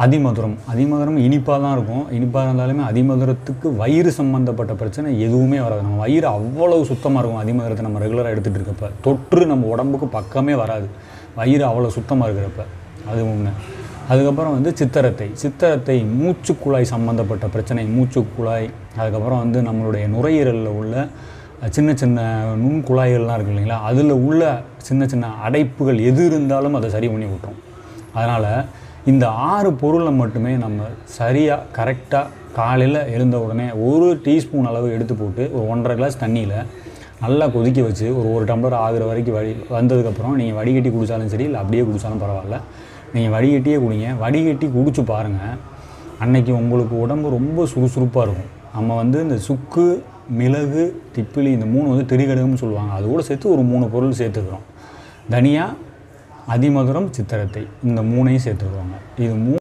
அதிமதுரம் இனிப்பாக தான் இருக்கும். இனிப்பாக இருந்தாலுமே அதிமதுரத்துக்கு வயிறு சம்மந்தப்பட்ட பிரச்சனை எதுவுமே வராது. நம்ம வயிறு அவ்வளவு சுத்தமாக இருக்கும். அதிமதுரத்தை நம்ம ரெகுலராக எடுத்துகிட்டு இருக்கப்ப தொற்று நம்ம உடம்புக்கு பக்கமே வராது. வயிறு அவ்வளோ சுத்தமாக இருக்கிறப்ப அது ஒன்று. அதுக்கப்புறம் சித்தரத்தை மூச்சுக்குழாய் சம்மந்தப்பட்ட பிரச்சனை, மூச்சுக்குழாய், அதுக்கப்புறம் நம்மளுடைய நுரையீரலில் உள்ள சின்ன சின்ன நுண்குழாய்கள்லாம் இருக்குது இல்லைங்களா, அதில் உள்ள சின்ன சின்ன அடைப்புகள் எது இருந்தாலும் அதை சரி பண்ணி விட்டுரும். அதனால் இந்த 6 பொருளை மட்டுமே நம்ம சரியாக கரெக்டாக காலையில் எழுந்த உடனே 1 டீஸ்பூன் அளவு எடுத்து போட்டு ஒரு 1.5 கிளாஸ் தண்ணியில் நல்லா கொதிக்க வச்சு ஒரு டம்ளர் ஆகிற வரைக்கும் வந்ததுக்கப்புறம் நீங்கள் வடிகட்டி குடித்தாலும் சரி, இல்லை அப்படியே குடித்தாலும் பரவாயில்ல, நீங்கள் வடிகட்டியே குடிங்க. வடிகட்டி குடிச்சு பாருங்கள். அன்றைக்கி உங்களுக்கு உடம்பு ரொம்ப சுறுசுறுப்பாக இருக்கும். நம்ம இந்த சுக்கு, மிளகு, திப்பிலி இந்த 3 திரிகடுகம்னு சொல்லுவாங்க. அது கூட சேர்த்து ஒரு 3 பொருள் சேர்த்துக்கிறோம். தனியா, அதிமதுரம், சித்தரத்தை இந்த 3ஐயும் சேர்த்துக்குவாங்க. இது